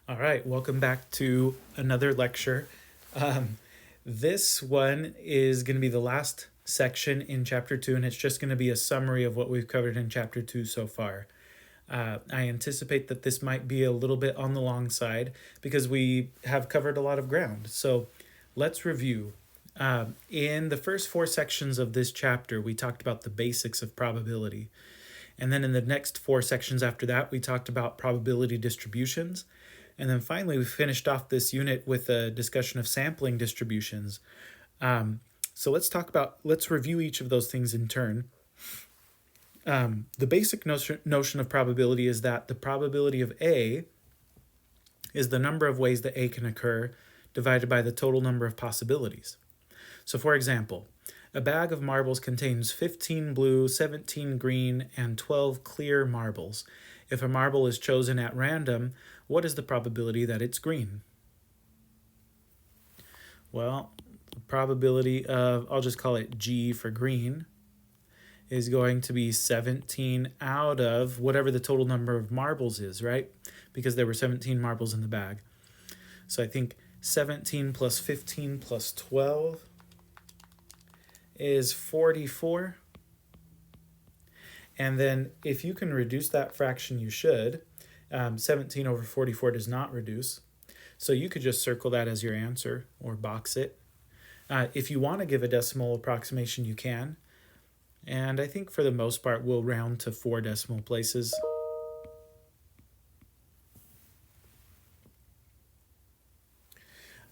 All right, welcome back to another lecture. Um, this one is going to be the last section in Chapter 2, and it's just going to be a summary of what we've covered in Chapter 2 so far. I anticipate that this might be a little bit on the long side because we have covered a lot of ground. So let's review. In the first four sections of this chapter, we talked about the basics of probability. And then in the next four sections after that, we talked about probability distributions. And then finally, we finished off this unit with a discussion of sampling distributions. So let's review each of those things in turn. The basic notion of probability is that the probability of A is the number of ways that A can occur divided by the total number of possibilities. So for example, a bag of marbles contains 15 blue, 17 green, and 12 clear marbles. If a marble is chosen at random, what is the probability that it's green? Well, the probability of, I'll just call it G for green, is going to be 17 out of whatever the total number of marbles is, right? Because there were 17 marbles in the bag. So I think 17 plus 15 plus 12 is 44. And then if you can reduce that fraction, you should. 17 over 44 does not reduce. So you could just circle that as your answer or box it. If you want to give a decimal approximation, you can. And I think for the most part, we'll round to 4 decimal places.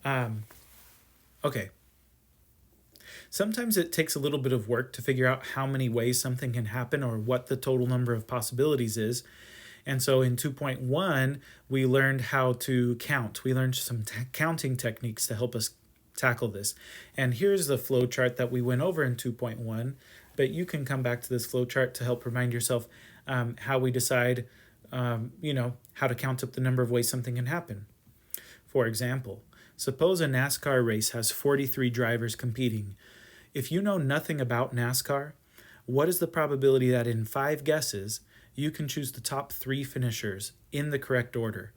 Okay. Sometimes it takes a little bit of work to figure out how many ways something can happen or what the total number of possibilities is. And so in 2.1, we learned how to count. We learned some counting techniques to help us tackle this. And here's the flow chart that we went over in 2.1, but you can come back to this flow chart to help remind yourself how we decide, how to count up the number of ways something can happen. For example, suppose a NASCAR race has 43 drivers competing. If you know nothing about NASCAR, what is the probability that in 5 guesses, you can choose the top 3 finishers in the correct order?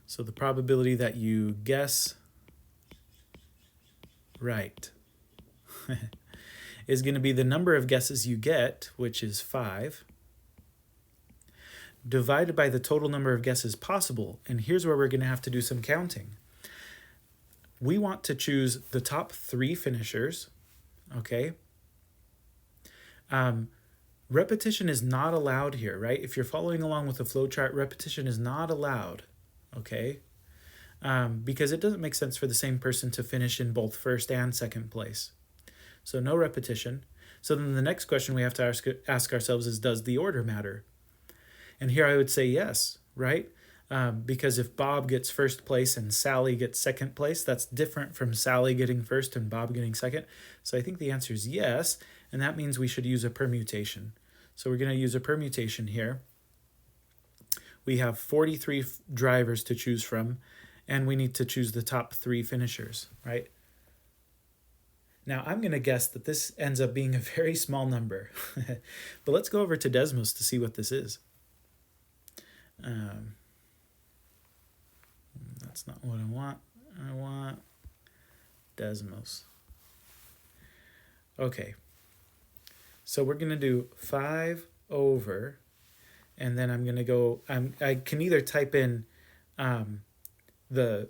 So the probability that you guess right is going to be the number of guesses you get, which is 5, divided by the total number of guesses possible. And here's where we're going to have to do some counting. We want to choose the top 3 finishers, okay? Repetition is not allowed here, right? If you're following along with the flow chart, repetition is not allowed, okay? Because it doesn't make sense for the same person to finish in both first and second place. So no repetition. So then the next question we have to ask ourselves is, does the order matter? And here I would say yes, right? Because if Bob gets first place and Sally gets second place, that's different from Sally getting first and Bob getting second. So I think the answer is yes, and that means we should use a permutation. So we're going to use a permutation here. We have 43 drivers to choose from, and we need to choose the top 3 finishers, right? Now, I'm going to guess that this ends up being a very small number. But let's go over to Desmos to see what this is. That's not what I want. I want Desmos. Okay. So we're going to do 5 over, and then I'm going to go, I can either type in the,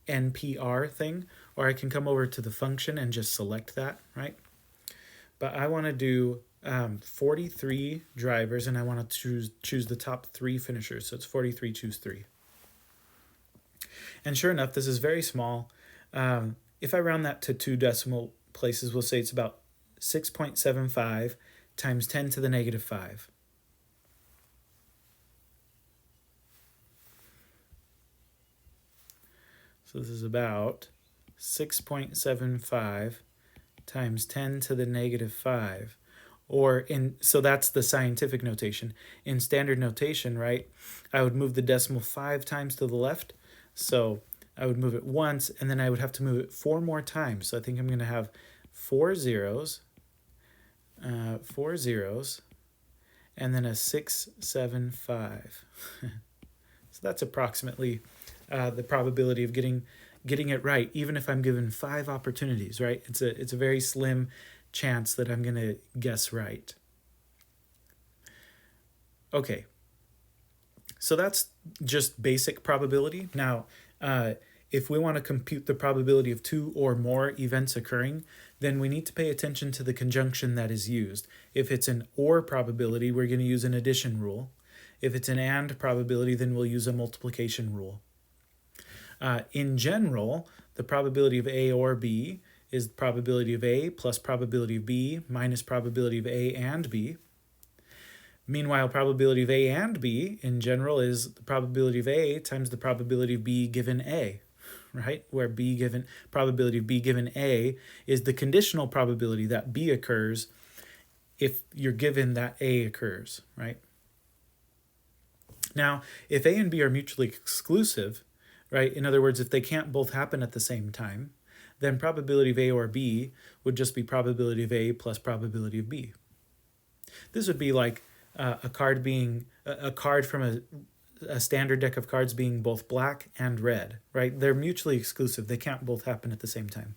NPR thing, or I can come over to the function and just select that, right? But I want to do 43 drivers, and I want to choose the top 3 finishers. So it's 43, choose 3. And sure enough, this is very small. If I round that to 2 decimal places, we'll say it's about 6.75 times 10 to the negative 5. So this is about 6.75 times 10 to the negative 5. So that's the scientific notation. In standard notation, right, I would move the decimal 5 times to the left. So I would move it once, and then I would have to move it 4 more times. So I think I'm going to have 4 zeros, and then a 6, 7, 5. So that's approximately the probability of getting it right, even if I'm given 5 opportunities, right? It's a very slim chance that I'm going to guess right. Okay, so that's just basic probability. Now, if we want to compute the probability of 2 or more events occurring, then we need to pay attention to the conjunction that is used. If it's an or probability, we're going to use an addition rule. If it's an and probability, then we'll use a multiplication rule. In general, the probability of A or B is the probability of A plus probability of B minus probability of A and B. Meanwhile, probability of A and B in general is the probability of A times the probability of B given A, right? Where probability of B given A is the conditional probability that B occurs if you're given that A occurs, right? Now, if A and B are mutually exclusive, right? In other words, if they can't both happen at the same time, then probability of A or B would just be probability of A plus probability of B. This would be like a card from a standard deck of cards being both black and red, right? They're mutually exclusive. They can't both happen at the same time.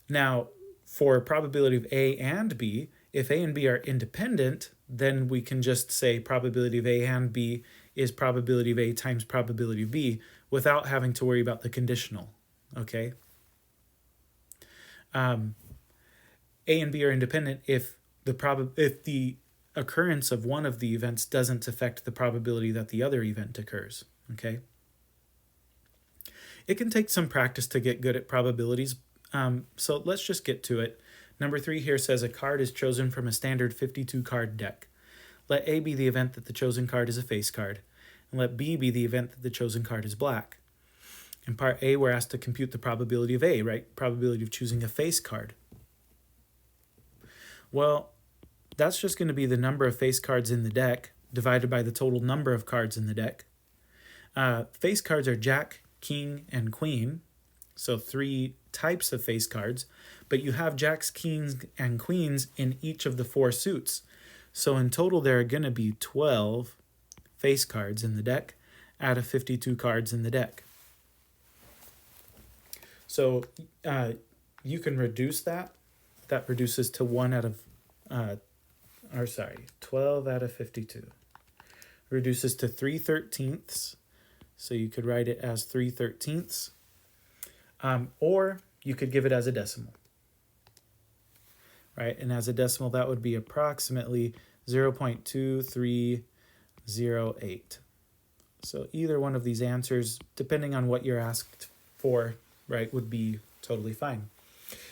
Now, for probability of A and B, if A and B are independent, then we can just say probability of A and B is probability of A times probability of B without having to worry about the conditional, okay? A and B are independent if the occurrence of one of the events doesn't affect the probability that the other event occurs, okay? It can take some practice to get good at probabilities, so let's just get to it. Number 3 here says a card is chosen from a standard 52 card deck. Let A be the event that the chosen card is a face card, and let B be the event that the chosen card is black. In part A, we're asked to compute the probability of A, right? Probability of choosing a face card. Well, that's just going to be the number of face cards in the deck divided by the total number of cards in the deck. Face cards are Jack, King, and Queen, so 3 types of face cards, but you have Jacks, Kings, and Queens in each of the 4 suits. So in total, there are going to be 12 face cards in the deck out of 52 cards in the deck. So you can reduce that. That reduces to 12 out of 52. Reduces to 3/13. So you could write it as 3/13. Or you could give it as a decimal. Right, and as a decimal, that would be approximately 0.2308. So either one of these answers, depending on what you're asked for, right, would be totally fine.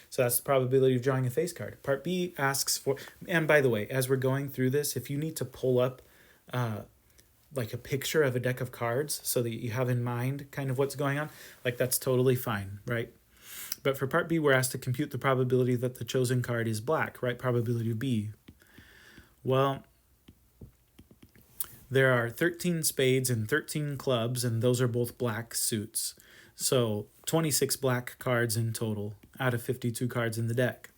So that's the probability of drawing a face card. Part B asks for, and by the way, as we're going through this, if you need to pull up like a picture of a deck of cards so that you have in mind kind of what's going on, like that's totally fine, right? But for part B, we're asked to compute the probability that the chosen card is black, right? Probability of B. Well, there are 13 spades and 13 clubs, and those are both black suits. So 26 black cards in total out of 52 cards in the deck.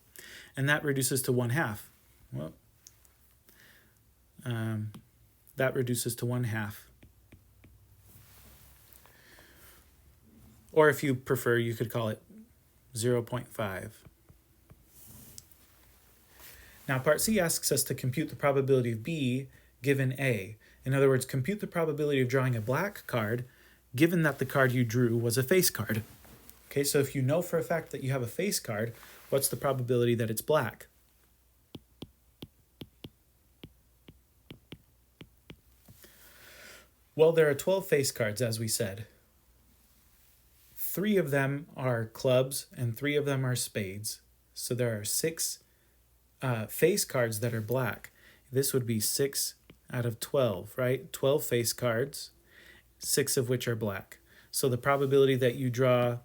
And that reduces to 1/2. Well, that reduces to 1/2. Or if you prefer, you could call it 0.5. Now, part C asks us to compute the probability of B given A. In other words, compute the probability of drawing a black card given that the card you drew was a face card. Okay, so if you know for a fact that you have a face card, what's the probability that it's black? Well, there are 12 face cards, as we said. 3 of them are clubs and 3 of them are spades. So there are 6 face cards that are black. This would be 6 out of 12, right? 12 face cards, 6 of which are black. So the probability that you draw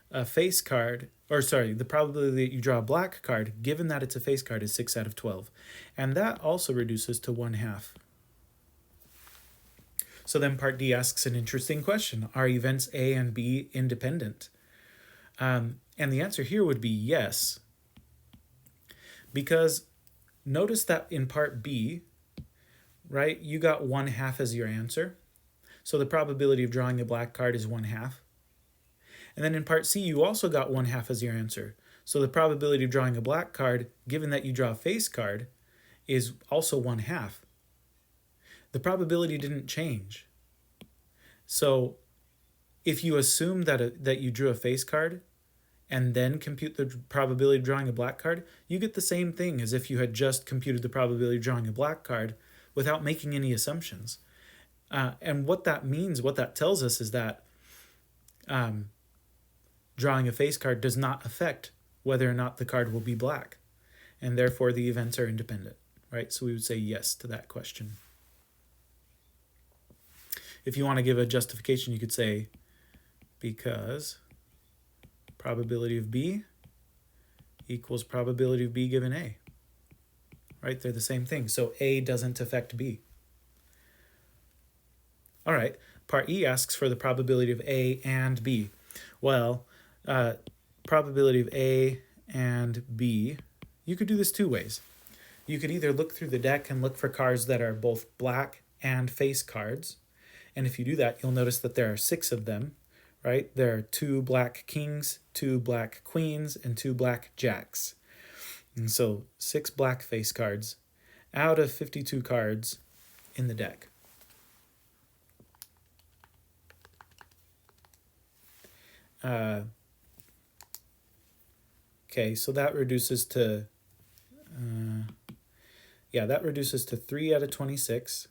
a face card, the probability that you draw a black card, given that it's a face card, is 6 out of 12. And that also reduces to 1/2. So then part D asks an interesting question. Are events A and B independent? And the answer here would be yes. Because notice that in part B, right, you got 1/2 as your answer. So the probability of drawing a black card is 1/2. And then in part C, you also got 1/2 as your answer. So the probability of drawing a black card, given that you draw a face card, is also 1/2. The probability didn't change. So if you assume that you drew a face card and then compute the probability of drawing a black card, you get the same thing as if you had just computed the probability of drawing a black card without making any assumptions. And what that means, what that tells us is that drawing a face card does not affect whether or not the card will be black, and therefore the events are independent, right? So we would say yes to that question. If you want to give a justification, you could say because probability of B equals probability of B given A, right? They're the same thing. So A doesn't affect B. All right, part E asks for the probability of A and B. Well, probability of A and B, you could do this two ways. You could either look through the deck and look for cards that are both black and face cards. And if you do that, you'll notice that there are 6 of them, right? There are 2 black kings, 2 black queens, and 2 black jacks. And so 6 black face cards out of 52 cards in the deck. Okay, so that reduces to, that reduces to 3 out of 26.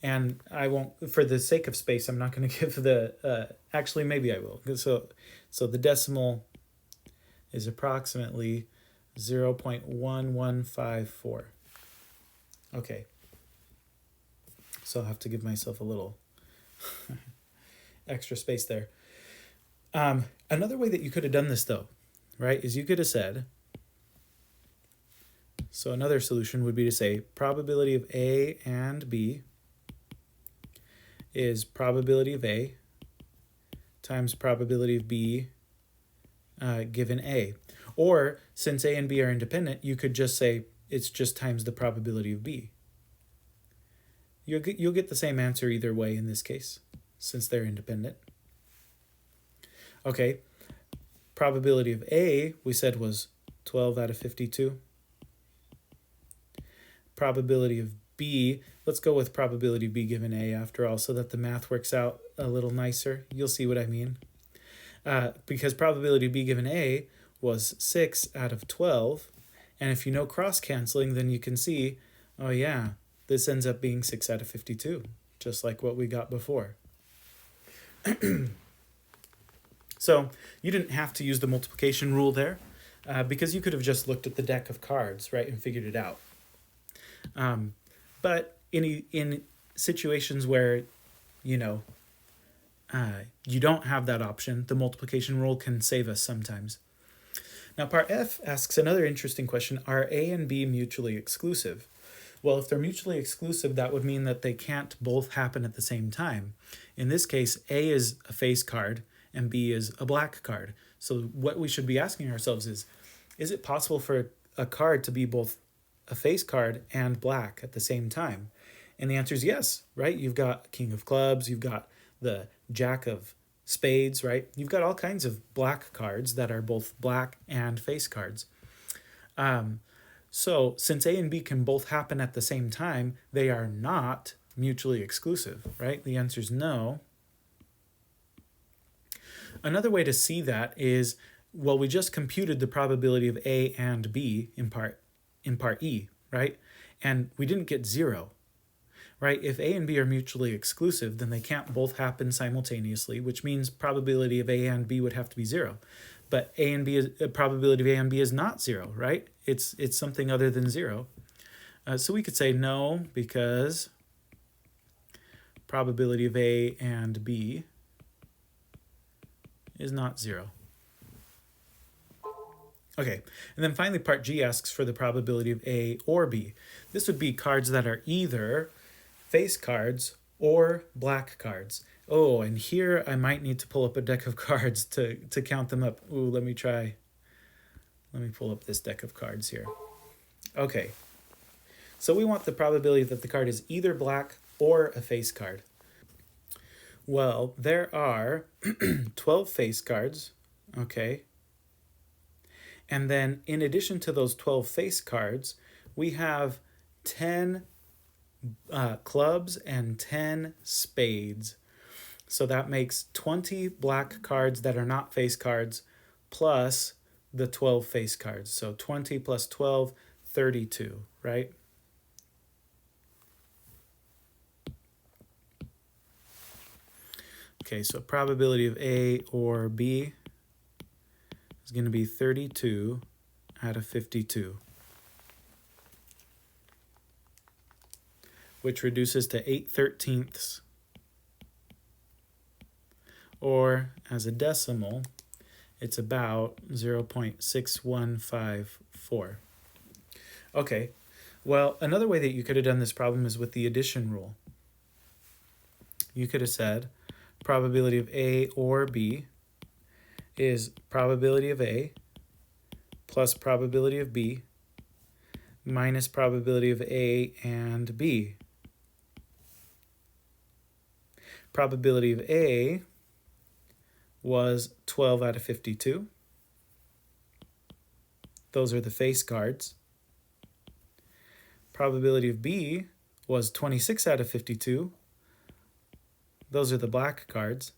And I won't, for the sake of space, I'm not going to give the, actually maybe I will. So the decimal is approximately 0.1154. Okay. So I'll have to give myself a little extra space there. Another way that you could have done this though, right, is you could have said, so another solution would be to say probability of A and B is probability of A times probability of B given A. Or since A and B are independent, you could just say it's just times the probability of B. You'll get the same answer either way in this case, since they're independent. Okay, probability of A, we said was 12 out of 52. Probability of B, let's go with probability of B given A after all, so that the math works out a little nicer. You'll see what I mean. Because probability of B given A was 6 out of 12, and if you know cross-canceling, then you can see, oh yeah, this ends up being 6 out of 52, just like what we got before. So you didn't have to use the multiplication rule there, because you could have just looked at the deck of cards, right, and figured it out. But in situations where, you don't have that option, the multiplication rule can save us sometimes. Now, part F asks another interesting question. Are A and B mutually exclusive? Well, if they're mutually exclusive, that would mean that they can't both happen at the same time. In this case, A is a face card and B is a black card. So what we should be asking ourselves is it possible for a card to be both a face card and black at the same time? And the answer is yes, right? You've got King of Clubs, you've got the Jack of Spades, right? You've got all kinds of black cards that are both black and face cards. So since A and B can both happen at the same time, they are not mutually exclusive, right? The answer is no. Another way to see that is, well, we just computed the probability of A and B in part E, right? And we didn't get 0, right? If A and B are mutually exclusive, then they can't both happen simultaneously, which means probability of A and B would have to be 0. But probability of A and B is not 0, right? It's something other than 0. So we could say no, because probability of A and B is not 0. Okay, and then finally part G asks for the probability of A or B. This would be cards that are either face cards or black cards. Oh, and here I might need to pull up a deck of cards to count them up. Ooh, let me try. Let me pull up this deck of cards here. Okay, so we want the probability that the card is either black or a face card. Well, there are 12 face cards, okay? And then in addition to those 12 face cards, we have 10 clubs and 10 spades. So that makes 20 black cards that are not face cards plus the 12 face cards. So 20 plus 12, 32, right? Okay, so probability of A or B is going to be 32 out of 52, which reduces to 8/13, or as a decimal, it's about 0.6154. Okay, well, another way that you could have done this problem is with the addition rule. You could have said probability of A or B is probability of A plus probability of B minus probability of A and B. Probability of A was 12 out of 52. Those are the face cards. Probability of B was 26 out of 52. Those are the black cards.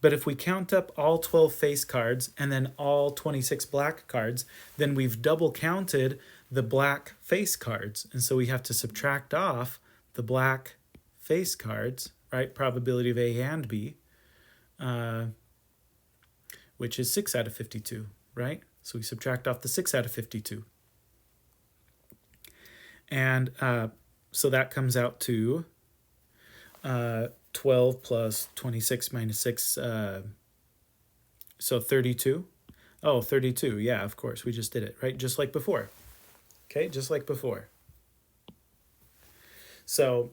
But if we count up all 12 face cards and then all 26 black cards, then we've double counted the black face cards. And so we have to subtract off the black face cards, right? Probability of A and B, which is 6 out of 52, right? So we subtract off the 6 out of 52. And so that comes out to 12 plus 26 minus 6, so 32. Oh, 32, yeah, of course, we just did it, right? Just like before, okay, just like before. So,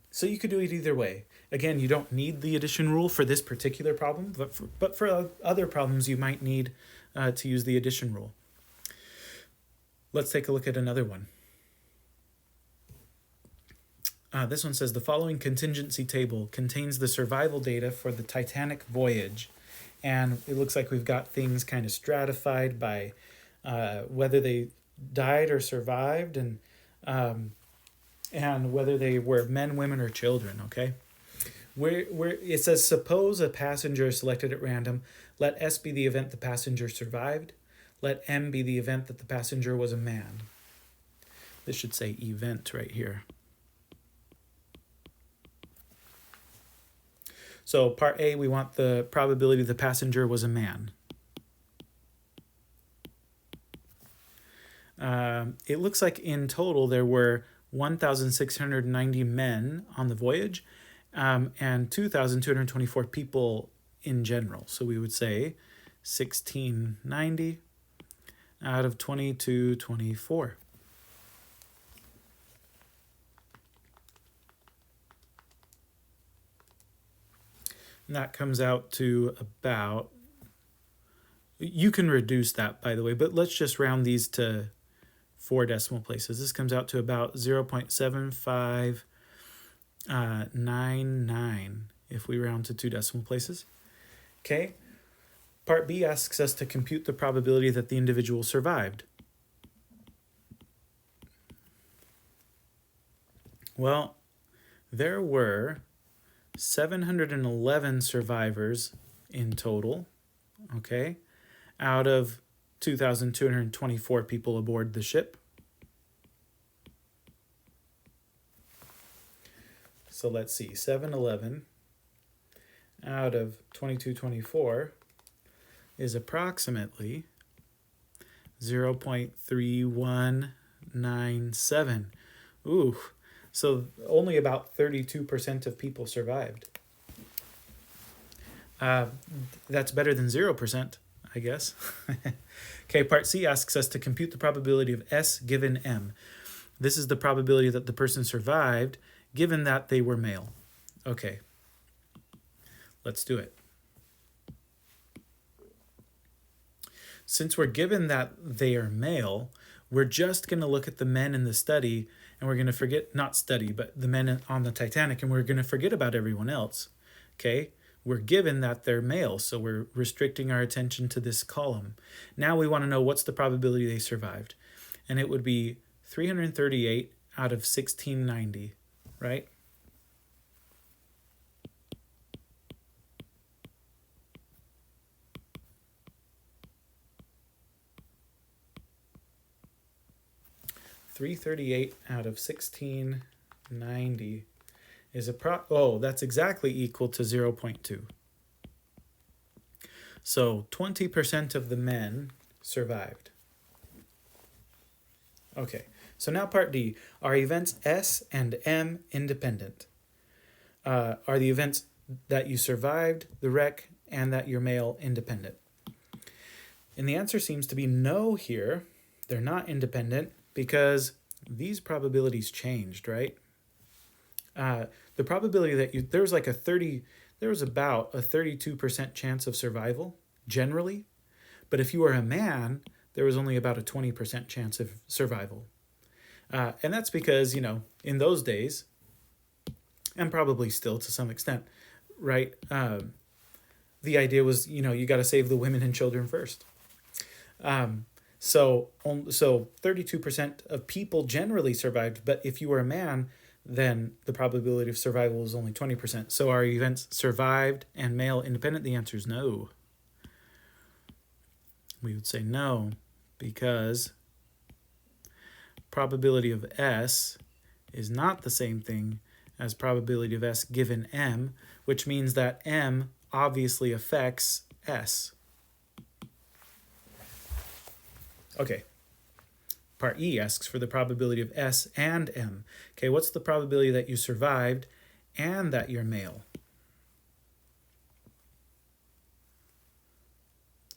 so you could do it either way. Again, you don't need the addition rule for this particular problem, but for other problems, you might need to use the addition rule. Let's take a look at another one. This one says the following contingency table contains the survival data for the Titanic voyage. And it looks like we've got things kind of stratified by whether they died or survived, and whether they were men, women, or children, okay? It says, suppose a passenger is selected at random. Let S be the event the passenger survived. Let M be the event that the passenger was a man. This should say event right here. So part A, we want the probability the passenger was a man. It looks like in total there were 1,690 men on the voyage, and 2,224 people in general. So we would say 1,690 out of 2,224. And that comes out to about, you can reduce that, by the way, but let's just round these to 4 decimal places. This comes out to about 0.7599 if we round to 2 decimal places. Okay. Part B asks us to compute the probability that the individual survived. Well, there were 711 survivors in total, okay, out of 2,224 people aboard the ship. So let's see, 711 out of 2,224 is approximately 0.3197. Ooh. So only about 32% of people survived. That's better than 0%, I guess. Okay, part C asks us to compute the probability of S given M. This is the probability that the person survived, given that they were male. Okay, let's do it. since we're given that they are male, we're just going to look at the men in the study, and we're going to forget, not study, but the men on the Titanic, and we're going to forget about everyone else. Okay? We're given that they're male, so we're restricting our attention to this column. Now we want to know what's the probability they survived. And it would be 338 out of 1690, right? .338 out of 1690 is that's exactly equal to 0.2. So 20% of the men survived. Okay, so now part D. Are events S and M independent? Are the events that you survived the wreck and that you're male independent? And the answer seems to be no here. They're not independent because these probabilities changed, right? The probability that there was about a 32% chance of survival generally, but if you were a man, there was only about a 20% chance of survival. And that's because, in those days, and probably still to some extent, right? The idea was, you got to save the women and children first. So 32% of people generally survived, but if you were a man, then the probability of survival was only 20%. So are events survived and male independent? The answer is no. We would say no, because probability of S is not the same thing as probability of S given M, which means that M obviously affects S. Okay. Part E asks for the probability of S and M. Okay, what's the probability that you survived and that you're male?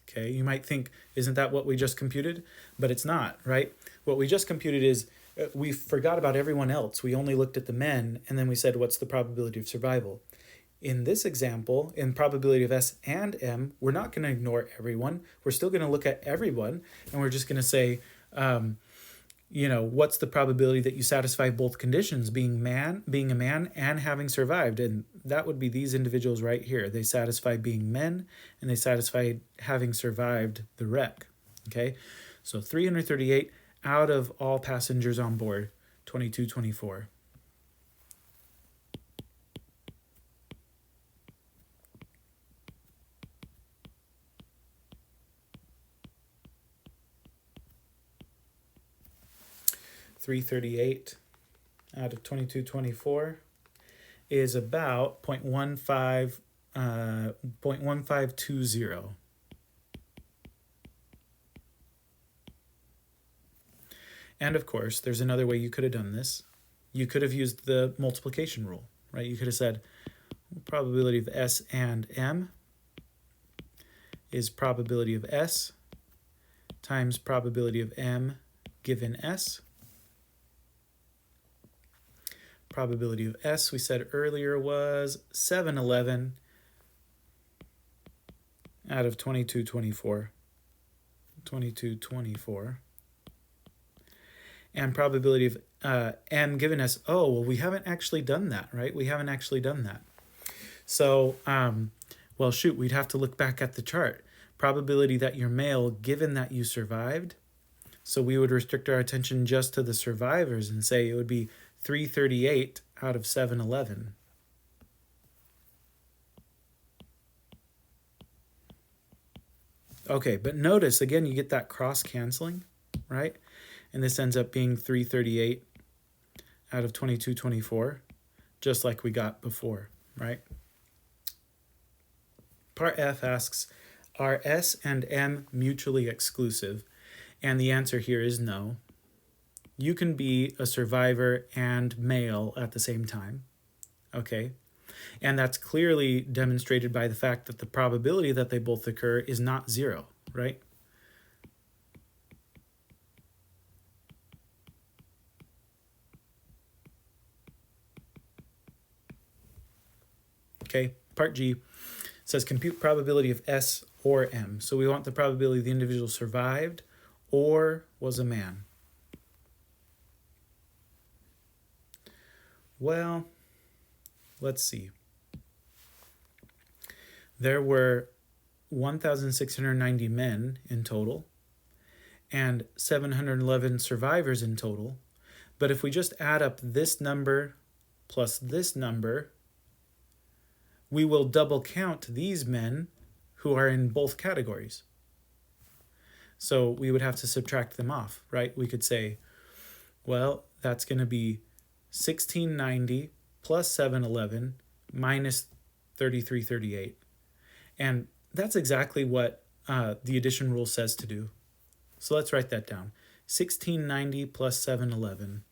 Okay, you might think, isn't that what we just computed? But it's not, right? What we just computed is we forgot about everyone else. We only looked at the men, and then we said, what's the probability of survival? In this example, in probability of S and M, we're not going to ignore everyone. We're still going to look at everyone, and we're just going to say, what's the probability that you satisfy both conditions, being a man and having survived? And that would be these individuals right here. They satisfy being men, and they satisfy having survived the wreck. Okay, so 338 out of all passengers on board, 2224. .338 out of 2224 is about 0.1520. And of course, there's another way you could have done this. You could have used the multiplication rule, right? You could have said probability of S and M is probability of S times probability of M given S. Probability of S, we said earlier, was 711 out of 2224. 2224. And probability of M given S, we haven't actually done that, right? We haven't actually done that. So, we'd have to look back at the chart. Probability that you're male given that you survived. So we would restrict our attention just to the survivors and say it would be 338 out of 711. Okay, but notice, again, you get that cross-canceling, right? And this ends up being 338 out of 2224, just like we got before, right? Part F asks, are S and M mutually exclusive? And the answer here is no. You can be a survivor and male at the same time, okay? And that's clearly demonstrated by the fact that the probability that they both occur is not 0, right? Okay, part G says compute probability of S or M. So we want the probability the individual survived or was a man. Well, let's see. There were 1,690 men in total and 711 survivors in total. But if we just add up this number plus this number, we will double count these men who are in both categories. So we would have to subtract them off, right? We could say, well, that's going to be 1690 plus 711 minus 3338. And that's exactly what the addition rule says to do. So let's write that down. 1690 plus 711.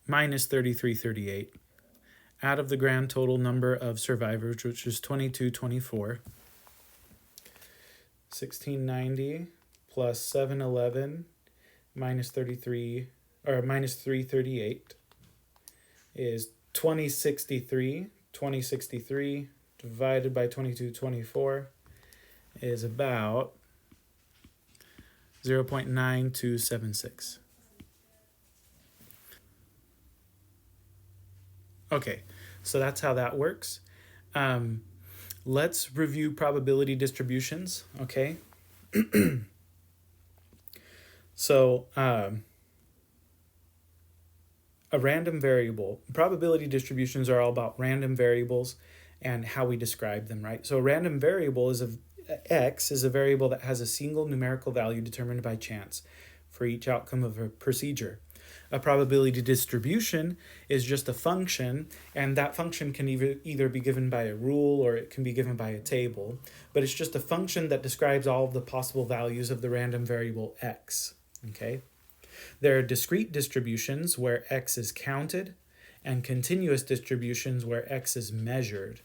Minus 3338. Out of the grand total number of survivors, which is 2224. 1690 plus 711 minus 338 is 2063. 2063 divided by 2224 is about 0.9276. Okay, so that's how that works. Let's review probability distributions, okay? So, a random variable. Probability distributions are all about random variables and how we describe them, right? So a random variable is x is a variable that has a single numerical value determined by chance for each outcome of a procedure. A probability distribution is just a function, and that function can either be given by a rule or it can be given by a table, but it's just a function that describes all of the possible values of the random variable x, okay? There are discrete distributions where x is counted and continuous distributions where x is measured,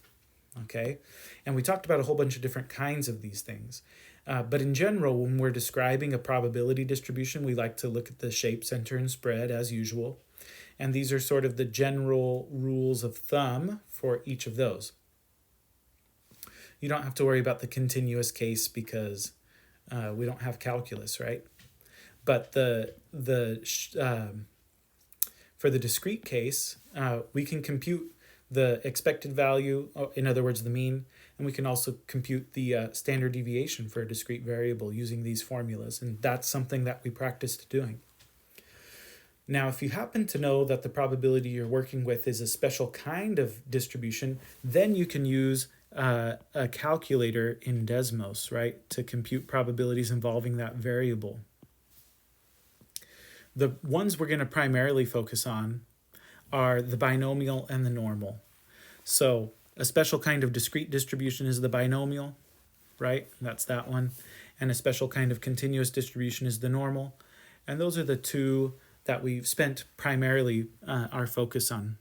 okay? And we talked about a whole bunch of different kinds of these things. But in general, when we're describing a probability distribution, we like to look at the shape, center, and spread as usual. And these are sort of the general rules of thumb for each of those. You don't have to worry about the continuous case because we don't have calculus, right? But for the discrete case, we can compute the expected value, in other words, the mean, and we can also compute the standard deviation for a discrete variable using these formulas, and that's something that we practiced doing. Now, if you happen to know that the probability you're working with is a special kind of distribution, then you can use a calculator in Desmos, right, to compute probabilities involving that variable. The ones we're going to primarily focus on are the binomial and the normal. So a special kind of discrete distribution is the binomial, right? That's that one. And a special kind of continuous distribution is the normal. And those are the two that we've spent primarily our focus on.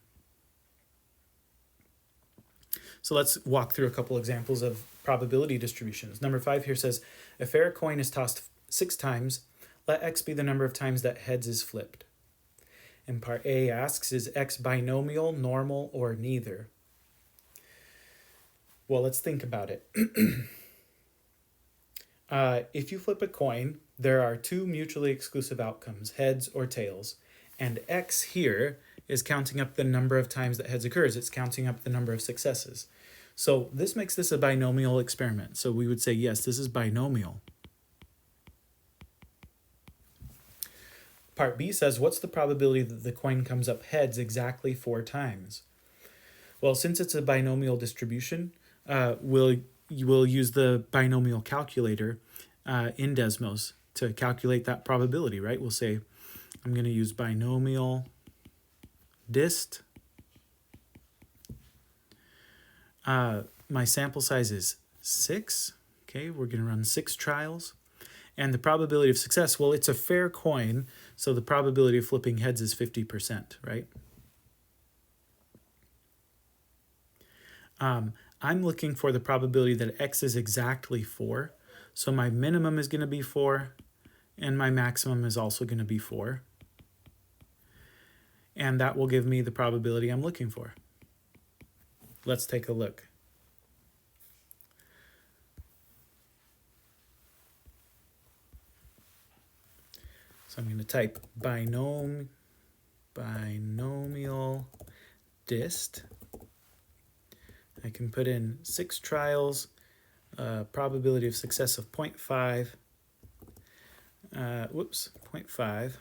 So let's walk through a couple examples of probability distributions. Number 5 here says, a fair coin is tossed 6 times. Let x be the number of times that heads is flipped. And part A asks, is x binomial, normal, or neither? Well, let's think about it. If you flip a coin, there are 2 mutually exclusive outcomes, heads or tails. And x here is counting up the number of times that heads occurs. It's counting up the number of successes. So this makes this a binomial experiment. So we would say, yes, this is binomial. Part B says, what's the probability that the coin comes up heads exactly 4 times? Well, since it's a binomial distribution, we'll use the binomial calculator in Desmos to calculate that probability, right? We'll say, I'm going to use binomial dist. My sample size is 6. Okay, we're going to run 6 trials. And the probability of success, well, it's a fair coin, so the probability of flipping heads is 50%, right? I'm looking for the probability that x is exactly 4. So my minimum is going to be 4, and my maximum is also going to be 4. And that will give me the probability I'm looking for. Let's take a look. So I'm going to type binomial dist. I can put in 6 trials, probability of success of 0.5. 0.5.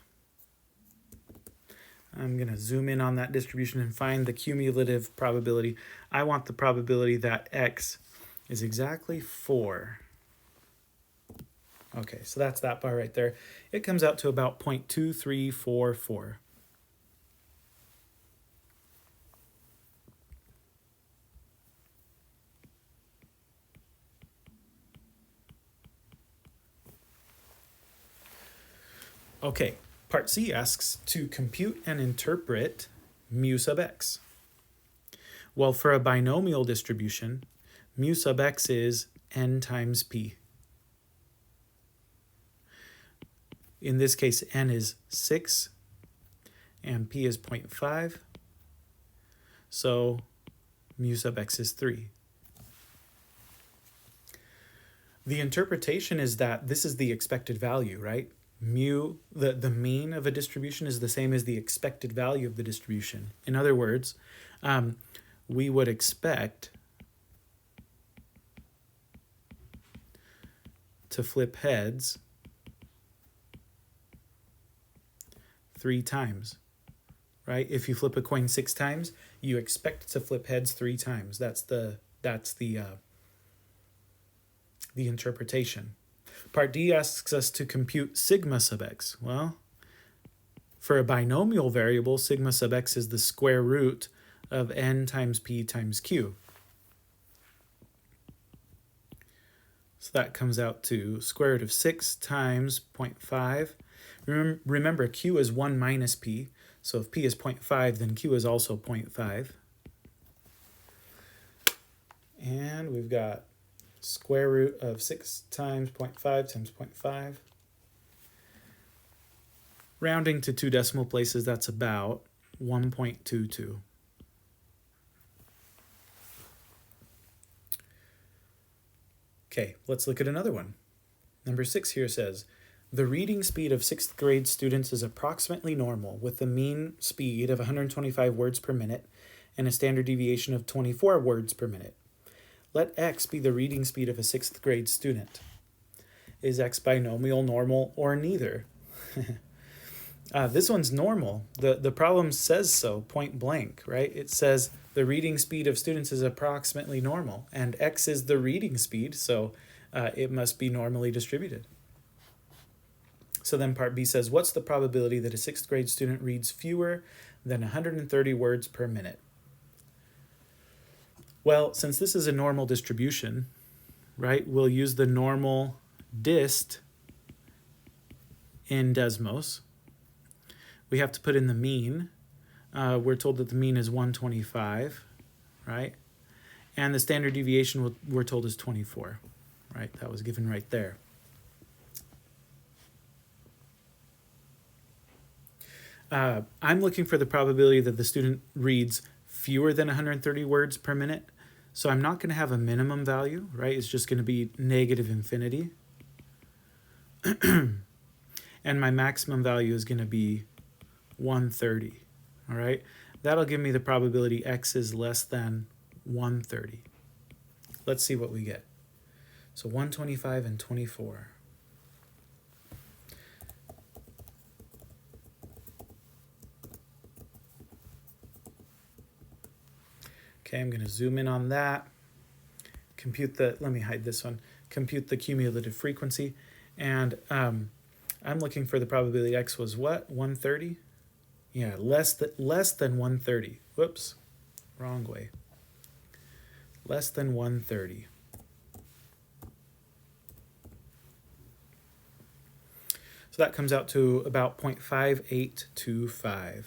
I'm going to zoom in on that distribution and find the cumulative probability. I want the probability that x is exactly 4. Okay, so that's that bar right there. It comes out to about 0.2344. Okay, part C asks to compute and interpret mu sub x. Well, for a binomial distribution, mu sub x is n times p. In this case, n is 6 and p is 0.5. So mu sub x is 3. The interpretation is that this is the expected value, right? Mu, the mean of a distribution is the same as the expected value of the distribution. In other words, we would expect to flip heads 3 times, right? If you flip a coin 6 times, you expect to flip heads 3 times. That's the interpretation. Part D asks us to compute sigma sub x. Well, for a binomial variable, sigma sub x is the square root of n times p times q. So that comes out to square root of 6 times 0.5. Remember, q is 1 minus p. So if p is 0.5, then q is also 0.5. And we've got square root of 6 times 0.5 times 0.5. Rounding to 2 decimal places, that's about 1.22. Okay, let's look at another one. Number 6 here says, the reading speed of 6th grade students is approximately normal, with a mean speed of 125 words per minute and a standard deviation of 24 words per minute. Let x be the reading speed of a 6th grade student. Is x binomial, normal, or neither? This one's normal. The problem says so, point blank, right? It says the reading speed of students is approximately normal, and x is the reading speed, so it must be normally distributed. So then part B says, what's the probability that a 6th grade student reads fewer than 130 words per minute? Well, since this is a normal distribution, right, we'll use the normal dist in Desmos. We have to put in the mean. We're told that the mean is 125, right? And the standard deviation we're told is 24, right? That was given right there. I'm looking for the probability that the student reads fewer than 130 words per minute. So I'm not going to have a minimum value, right? It's just going to be negative infinity. And my maximum value is going to be 130, all right? That'll give me the probability x is less than 130. Let's see what we get. So 125 and 24. Okay, I'm going to zoom in on that. Let me hide this one. Compute the cumulative frequency. And I'm looking for the probability x was what? 130? Yeah, less than 130. Whoops, wrong way. Less than 130. So that comes out to about 0.5825.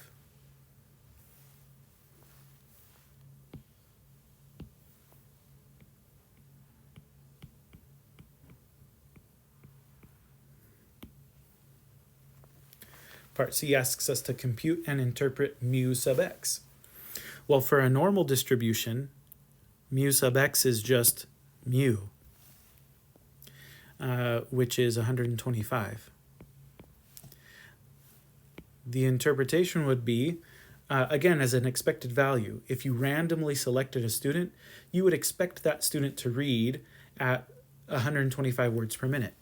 Part C asks us to compute and interpret mu sub x. Well, for a normal distribution, mu sub x is just mu, which is 125. The interpretation would be, again, as an expected value. If you randomly selected a student, you would expect that student to read at 125 words per minute.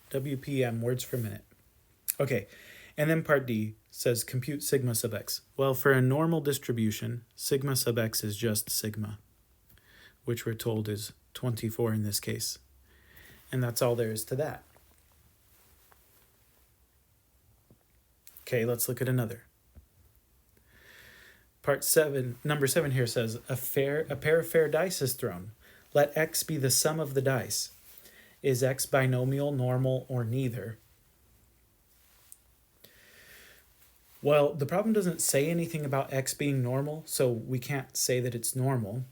WPM, words per minute. Okay, and then part D says compute sigma sub x. Well, for a normal distribution, sigma sub x is just sigma, which we're told is 24 in this case. And that's all there is to that. Okay, let's look at another. Part 7, number 7 here says, a pair of fair dice is thrown. Let x be the sum of the dice. Is x binomial, normal, or neither? Well, the problem doesn't say anything about x being normal, so we can't say that it's normal.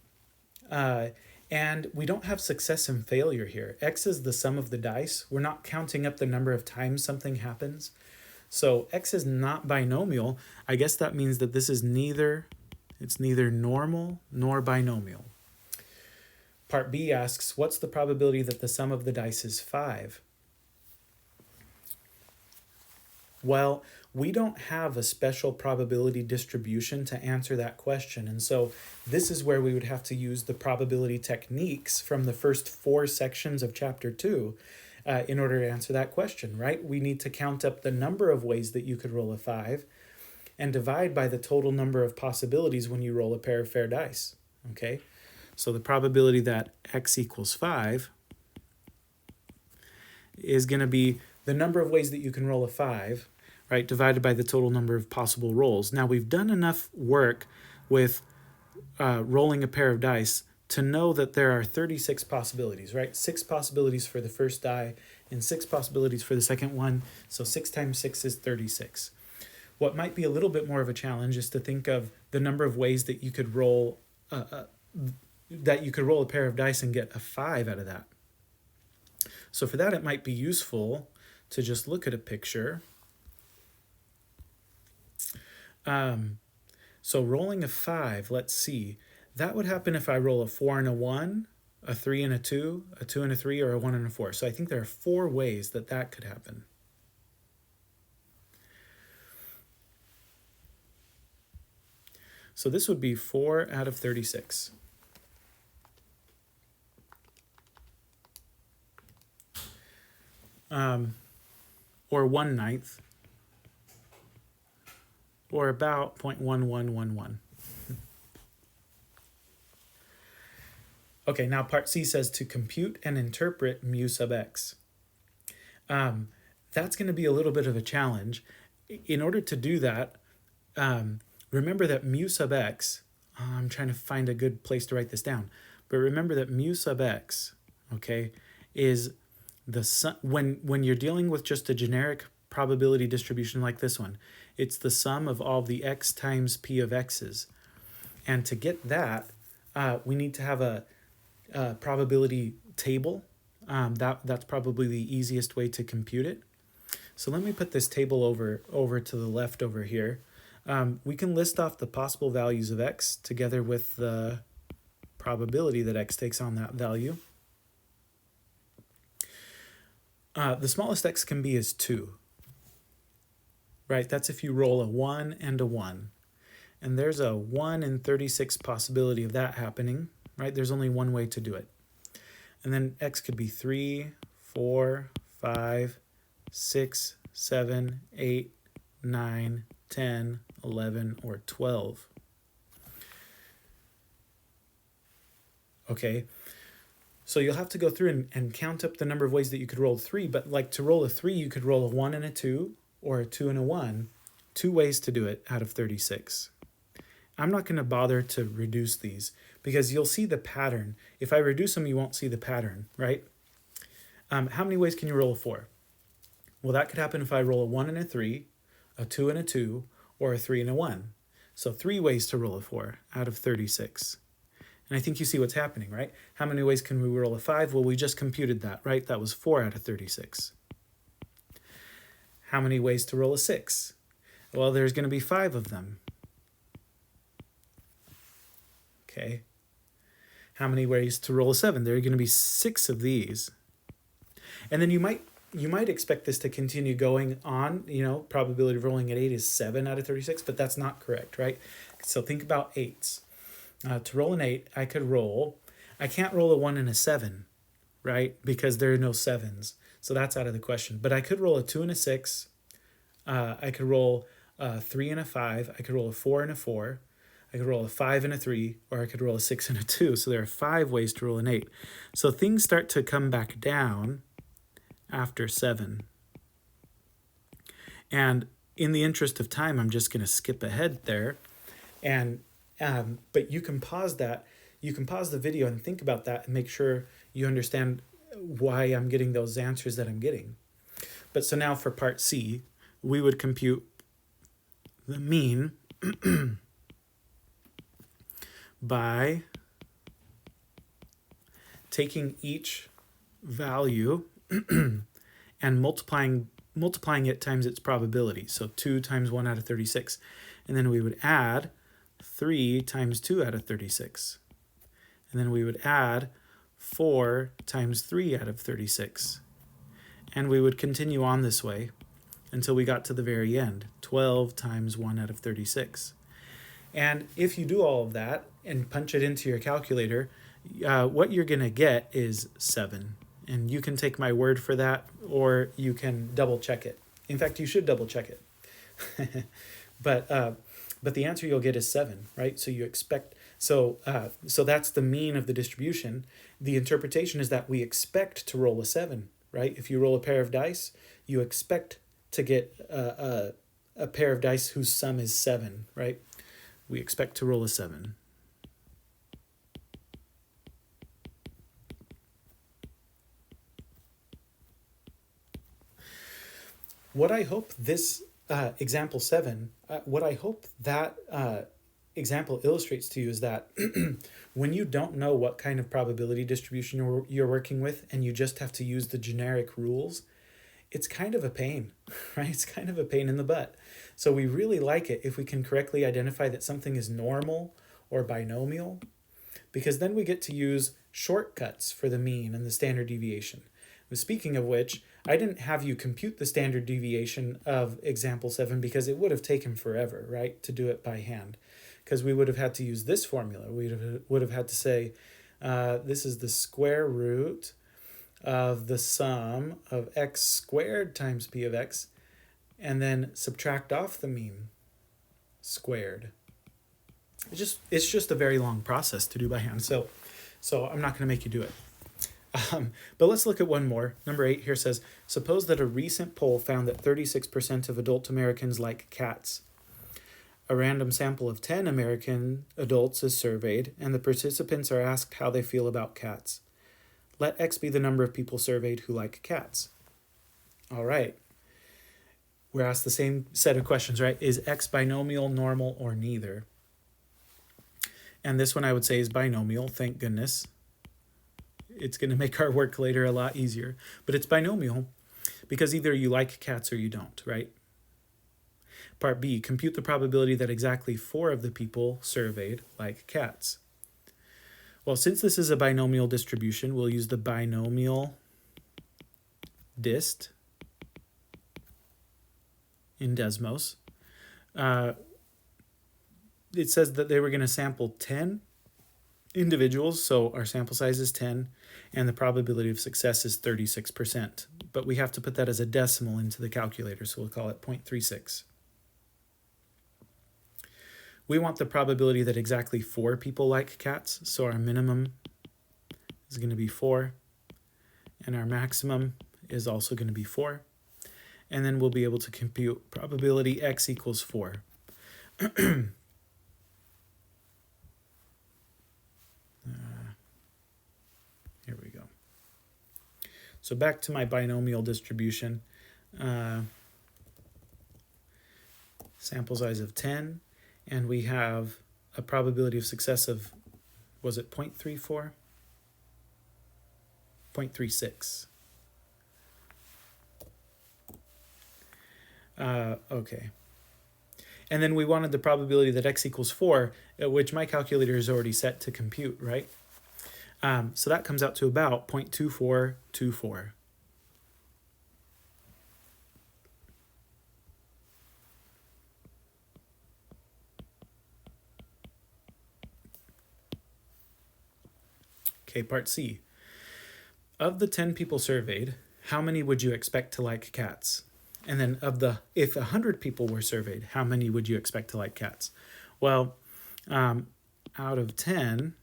And we don't have success and failure here. X is the sum of the dice. We're not counting up the number of times something happens. So x is not binomial. I guess that means that this is neither normal nor binomial. Part B asks, what's the probability that the sum of the dice is 5? Well, we don't have a special probability distribution to answer that question. And so this is where we would have to use the probability techniques from the first 4 sections of chapter 2 in order to answer that question, right? We need to count up the number of ways that you could roll a 5 and divide by the total number of possibilities when you roll a pair of fair dice, okay? So the probability that x equals 5 is going to be the number of ways that you can roll a 5, right, divided by the total number of possible rolls. Now, we've done enough work with rolling a pair of dice to know that there are 36 possibilities, right? 6 possibilities for the first die and 6 possibilities for the second one. So 6 times 6 is 36. What might be a little bit more of a challenge is to think of the number of ways that you could roll a pair of dice and get a 5 out of that. So for that, it might be useful to just look at a picture. So rolling a 5, let's see. That would happen if I roll a 4 and a 1, a 3 and a 2, a 2 and a 3, or a 1 and a 4. So I think there are 4 ways that that could happen. So this would be 4 out of 36. Or 1/9, or about 0.1111. Okay, now part C says to compute and interpret mu sub x. That's going to be a little bit of a challenge. In order to do that, remember that mu sub x, I'm trying to find a good place to write this down, but remember that mu sub x, okay, is when you're dealing with just a generic probability distribution like this one, it's the sum of all the x times p of x's. And to get that, we need to have a probability table. That's probably the easiest way to compute it. So let me put this table over to the left over here. We can list off the possible values of x together with the probability that x takes on that value. The smallest x can be is 2, right? That's if you roll a 1 and a 1. And there's a 1 in 36 possibility of that happening, right? There's only one way to do it. And then x could be 3, 4, 5, 6, 7, 8, 9, 10, 11, or 12. Okay. So you'll have to go through and count up the number of ways that you could roll 3, but like to roll a 3, you could roll a 1 and a 2, or a 2 and a 1. 2 ways to do it out of 36. I'm not going to bother to reduce these, because you'll see the pattern. If I reduce them, you won't see the pattern, right? How many ways can you roll a 4? Well, that could happen if I roll a 1 and a 3, a 2 and a 2, or a 3 and a 1. So 3 ways to roll a 4 out of 36. And I think you see what's happening, right? How many ways can we roll a 5? Well, we just computed that, right? That was 4 out of 36. How many ways to roll a 6? Well, there's going to be 5 of them. Okay. How many ways to roll a 7? There are going to be 6 of these. And then you might expect this to continue going on. Probability of rolling at 8 is 7 out of 36, but that's not correct, right? So think about 8s. To roll an 8, I can't roll a 1 and a 7, right? Because there are no 7s. So that's out of the question. But I could roll a 2 and a 6. I could roll a 3 and a 5. I could roll a 4 and a 4. I could roll a 5 and a 3, or I could roll a 6 and a 2. So there are 5 ways to roll an 8. So things start to come back down after 7. And in the interest of time, I'm just going to skip ahead there. But you can pause that. You can pause the video and think about that and make sure you understand why I'm getting those answers that I'm getting. But so now for part C, we would compute the mean by taking each value and multiplying it times its probability. So 2 times 1 out of 36. And then we would add 3 times 2 out of 36. And then we would add 4 times 3 out of 36. And we would continue on this way until we got to the very end, 12 times 1 out of 36. And if you do all of that and punch it into your calculator, what you're going to get is 7. And you can take my word for that, or you can double check it. In fact, you should double check it. But the answer you'll get is 7, right? So you expect, so that's the mean of the distribution. The interpretation is that we expect to roll a 7, right? If you roll a pair of dice, you expect to get a pair of dice whose sum is 7, right? We expect to roll a 7. What I hope this example 7, what I hope that example illustrates to you is that when you don't know what kind of probability distribution you're working with and you just have to use the generic rules, it's kind of a pain, right? It's kind of a pain in the butt. So we really like it if we can correctly identify that something is normal or binomial, because then we get to use shortcuts for the mean and the standard deviation. Speaking of which, I didn't have you compute the standard deviation of example 7 because it would have taken forever, right, to do it by hand. Because we would have had to use this formula. We would have had to say, this is the square root of the sum of x squared times p of x, and then subtract off the mean squared. It's just a very long process to do by hand. So I'm not going to make you do it. But let's look at one more. Number 8 here says, suppose that a recent poll found that 36% of adult Americans like cats. A random sample of 10 American adults is surveyed, and the participants are asked how they feel about cats. Let X be the number of people surveyed who like cats. All right. We're asked the same set of questions, right? Is X binomial, normal, or neither? And this one I would say is binomial, thank goodness. It's going to make our work later a lot easier. But it's binomial because either you like cats or you don't, right? Part B, compute the probability that exactly 4 of the people surveyed like cats. Well, since this is a binomial distribution, we'll use the binomial dist in Desmos. It says that they were going to sample 10 individuals, so our sample size is 10, and the probability of success is 36%. But we have to put that as a decimal into the calculator, so we'll call it 0.36. We want the probability that exactly 4 people like cats, so our minimum is going to be 4, and our maximum is also going to be 4. And then we'll be able to compute probability x equals 4. So back to my binomial distribution. Sample size of 10, and we have a probability of success of, was it 0.34? 0.36. Okay. And then we wanted the probability that x equals 4, which my calculator is already set to compute, right? So that comes out to about 0.2424. Okay, part C. Of the 10 people surveyed, how many would you expect to like cats? And then if 100 people were surveyed, how many would you expect to like cats? Well, out of 10,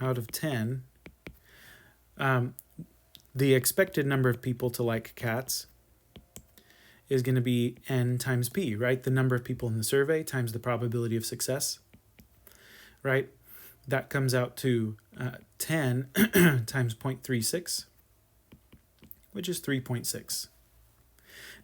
out of 10, the expected number of people to like cats is going to be n times p, right? The number of people in the survey times the probability of success, right? That comes out to 10 times 0.36, which is 3.6.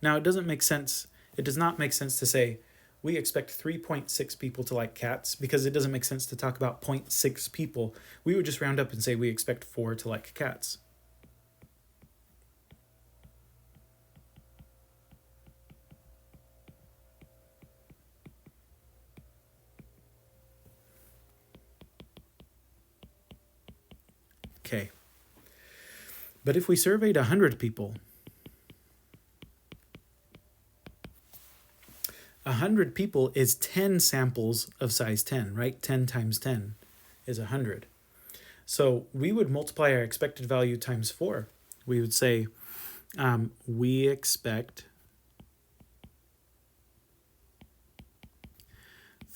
Now, it doesn't make sense. It does not make sense to say we expect 3.6 people to like cats, because it doesn't make sense to talk about 0.6 people. We would just round up and say we expect 4 to like cats. Okay. But if we surveyed 100 people, 100 people is 10 samples of size 10, right? 10 times 10 is 100. So we would multiply our expected value times 4. We would say we expect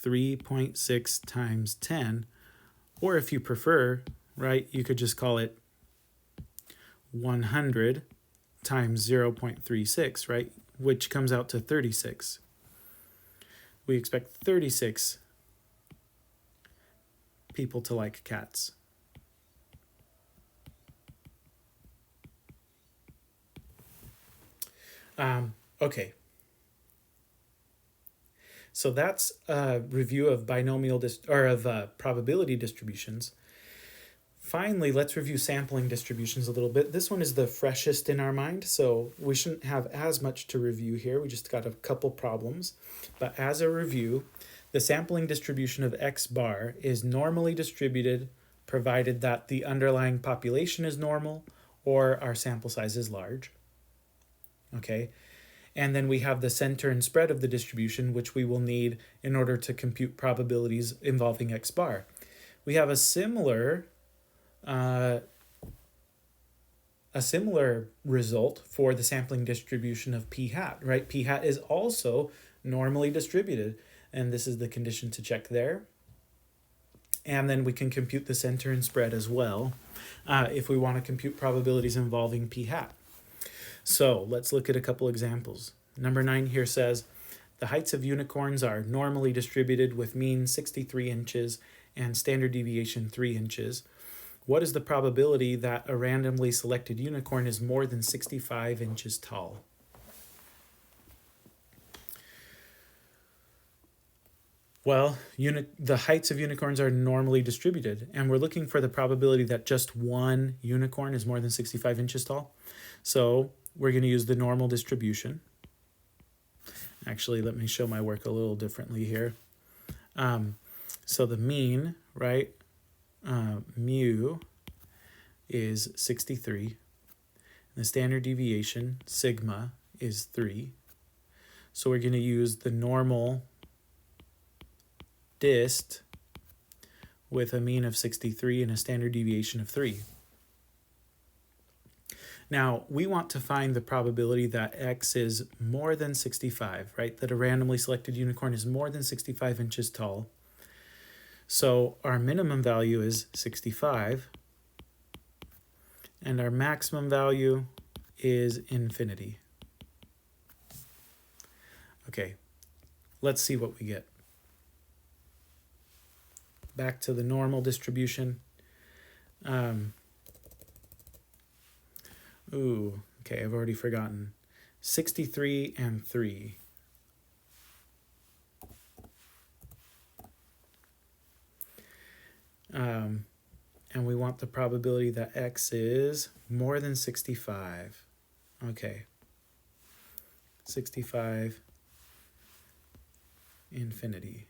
3.6 times 10, or if you prefer, right, you could just call it 100 times 0.36, right, which comes out to 36. We expect 36 people to like cats. Okay. So that's a review of probability distributions. Finally, let's review sampling distributions a little bit. This one is the freshest in our mind, so we shouldn't have as much to review here. We just got a couple problems. But as a review, the sampling distribution of x bar is normally distributed provided that the underlying population is normal or our sample size is large. Okay. And then we have the center and spread of the distribution, which we will need in order to compute probabilities involving x bar. We have a similar result for the sampling distribution of p hat, right? P hat is also normally distributed, and this is the condition to check there. And then we can compute the center and spread as well if we want to compute probabilities involving p hat. So let's look at a couple examples. Number 9 here says, the heights of unicorns are normally distributed with mean 63 inches and standard deviation 3 inches. What is the probability that a randomly selected unicorn is more than 65 inches tall? Well, the heights of unicorns are normally distributed, and we're looking for the probability that just one unicorn is more than 65 inches tall. So we're going to use the normal distribution. Actually, let me show my work a little differently here. So the mean, right, mu is 63. And the standard deviation, sigma, is 3. So we're going to use the normal dist with a mean of 63 and a standard deviation of 3. Now, we want to find the probability that x is more than 65, right? That a randomly selected unicorn is more than 65 inches tall. So our minimum value is 65, and our maximum value is infinity. Okay, let's see what we get. Back to the normal distribution. Okay, I've already forgotten. 63 and 3. And we want the probability that x is more than 65. Okay. 65 infinity.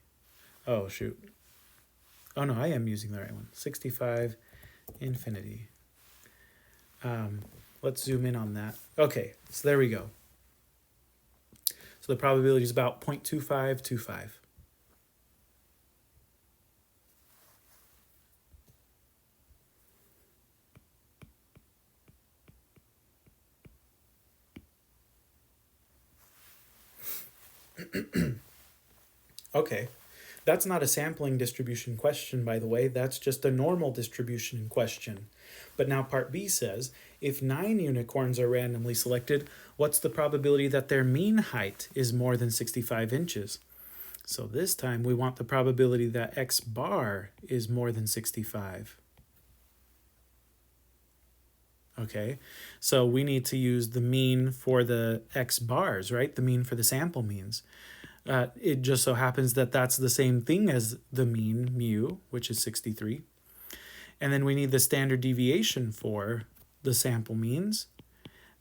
Oh, shoot. Oh, no, I am using the right one. 65 infinity. Let's zoom in on that. Okay, so there we go. So the probability is about 0.2525. Okay, that's not a sampling distribution question, by the way. That's just a normal distribution question. But now part B says, if 9 unicorns are randomly selected, what's the probability that their mean height is more than 65 inches? So this time we want the probability that x bar is more than 65. Okay, so we need to use the mean for the x bars, right? The mean for the sample means. It just so happens that that's the same thing as the mean, mu, which is 63. And then we need the standard deviation for the sample means.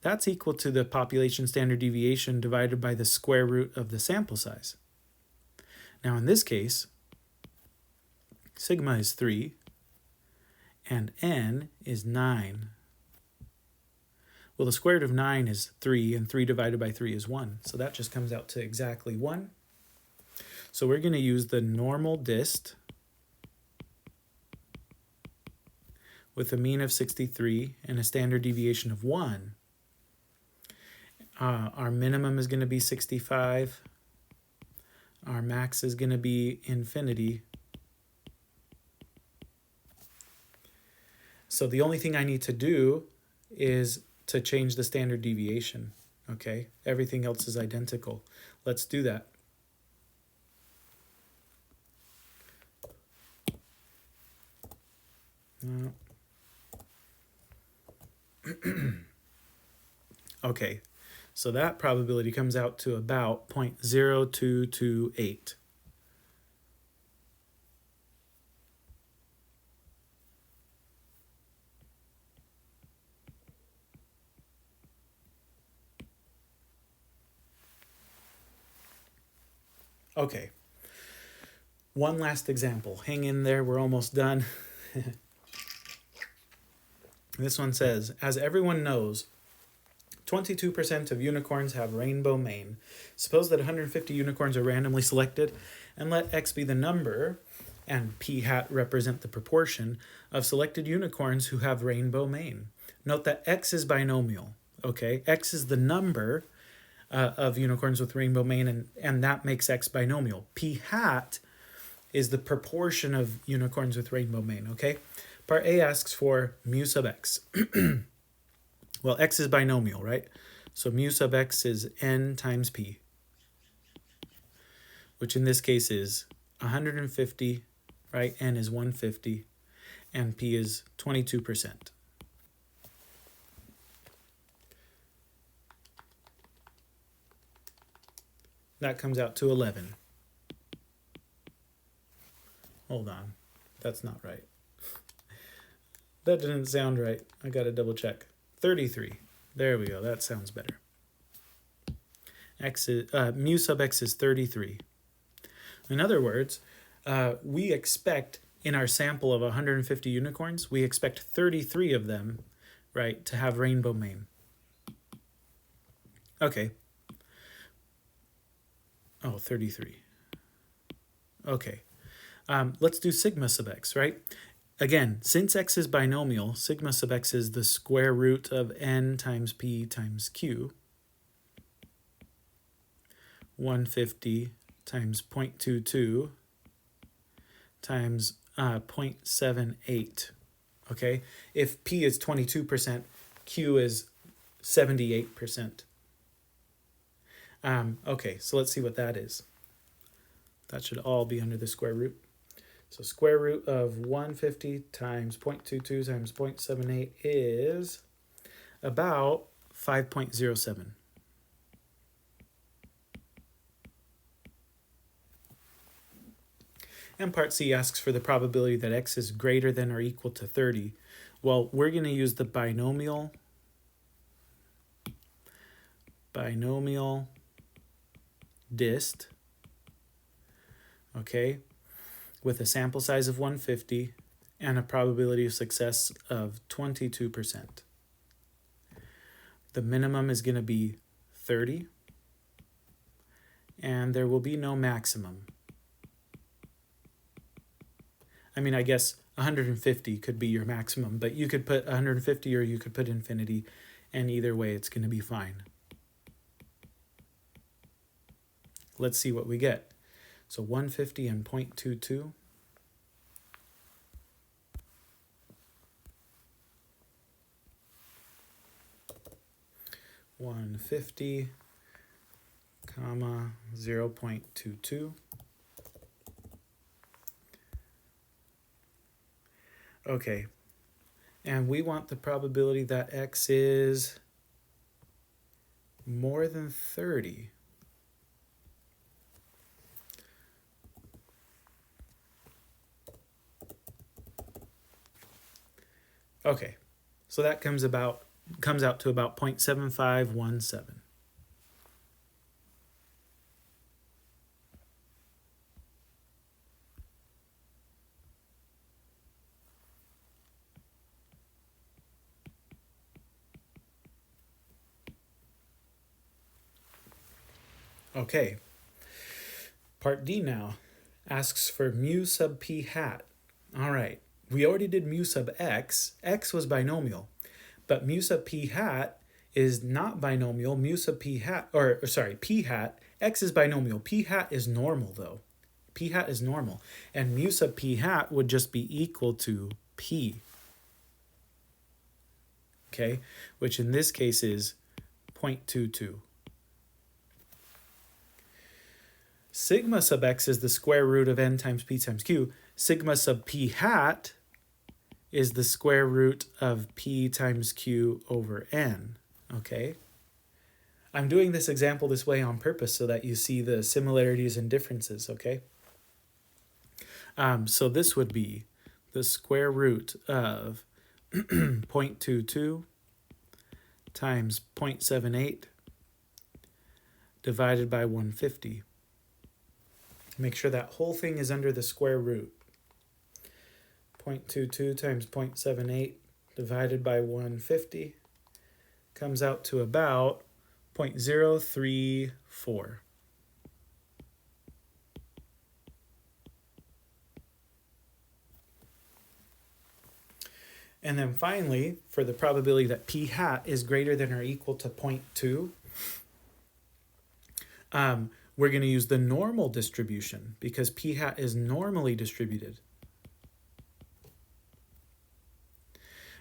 That's equal to the population standard deviation divided by the square root of the sample size. Now in this case, sigma is 3 and n is 9. Well, the square root of 9 is 3, and 3 divided by 3 is 1. So that just comes out to exactly 1. So we're going to use the normal dist with a mean of 63 and a standard deviation of 1. Our minimum is going to be 65. Our max is going to be infinity. So the only thing I need to do is to change the standard deviation. Okay, everything else is identical. Let's do that. Okay, so that probability comes out to about 0.0228. Okay, one last example. Hang in there, we're almost done. This one says, as everyone knows, 22% of unicorns have rainbow mane. Suppose that 150 unicorns are randomly selected, and let x be the number, and p hat represent the proportion, of selected unicorns who have rainbow mane. Note that x is binomial, okay? X is the number of unicorns with rainbow mane, and that makes x binomial. P hat is the proportion of unicorns with rainbow mane, okay? Part A asks for mu sub x. Well, x is binomial, right? So mu sub x is n times p, which in this case is 150, right? N is 150, and p is 22%. That comes out to 11. Hold on, that's not right. That didn't sound right. I gotta double check. 33. There we go. That sounds better. X is, mu sub x is 33. In other words, we expect in our sample of 150 unicorns, we expect 33 of them, right, to have rainbow mane. Okay. Oh, 33. Okay. Let's do sigma sub x, right? Again, since x is binomial, sigma sub x is the square root of n times p times q. 150 times 0.22 times 0.78. Okay, if p is 22%, q is 78%. Okay, so let's see what that is. That should all be under the square root. So square root of 150 times 0.22 times 0.78 is about 5.07. And part C asks for the probability that x is greater than or equal to 30. Well, we're going to use the binomial dist, okay, with a sample size of 150 and a probability of success of 22%. The minimum is going to be 30, and there will be no maximum. I mean, I guess 150 could be your maximum, but you could put 150 or you could put infinity, and either way it's going to be fine. Let's see what we get. So 150 and 0.22. $150, 0.22. Okay, and we want the probability that x is more than 30. Okay, so that comes out to about 0.7517. Okay, part D now asks for mu sub p hat. All right, we already did mu sub x. X was binomial, but mu sub p hat is not binomial. Mu sub p hat, or sorry, p hat, x is binomial. P hat is normal though. P hat is normal, and mu sub p hat would just be equal to p. Okay, which in this case is 0.22. Sigma sub x is the square root of n times p times q. Sigma sub p hat is the square root of p times q over n, okay? I'm doing this example this way on purpose so that you see the similarities and differences, okay? So this would be the square root of 0.22 times 0.78 divided by 150. Make sure that whole thing is under the square root. 0.22 times 0.78 divided by 150 comes out to about 0.034. And then finally, for the probability that p hat is greater than or equal to 0.2, we're going to use the normal distribution because p hat is normally distributed.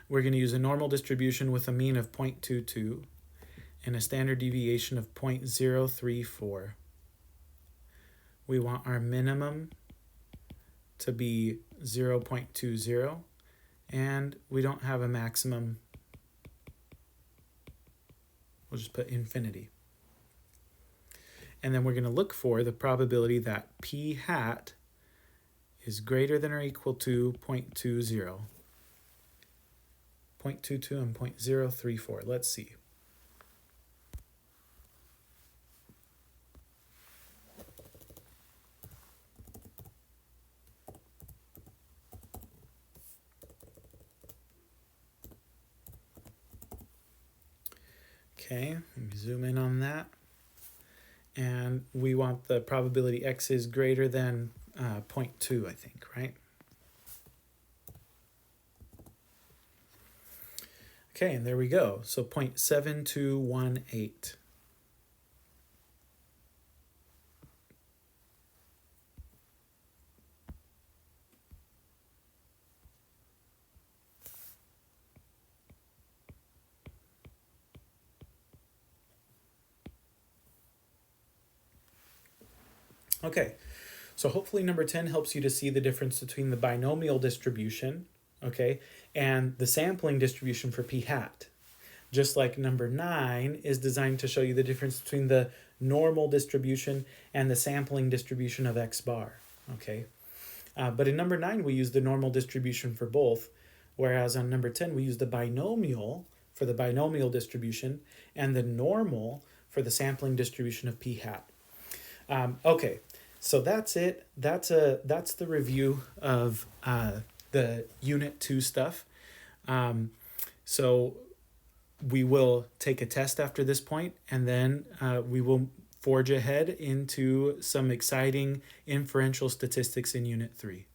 We're going to use a normal distribution with a mean of 0.22 and a standard deviation of 0.034. We want our minimum to be 0.20, and we don't have a maximum. We'll just put infinity. And then we're going to look for the probability that p hat is greater than or equal to 0.20. 0.22 and 0.034. Let's see. Okay, let me zoom in on that. And we want the probability x is greater than 0.2, I think, right? Okay, and there we go. So 0.7218. Okay, So hopefully number 10 helps you to see the difference between the binomial distribution, okay, and the sampling distribution for p hat. Just like number 9 is designed to show you the difference between the normal distribution and the sampling distribution of x bar, okay? But in number 9, we use the normal distribution for both, whereas on number 10, we use the binomial for the binomial distribution and the normal for the sampling distribution of p hat. Okay, so that's it. That's the review of the Unit 2 stuff. So we will take a test after this point, and then we will forge ahead into some exciting inferential statistics in Unit 3.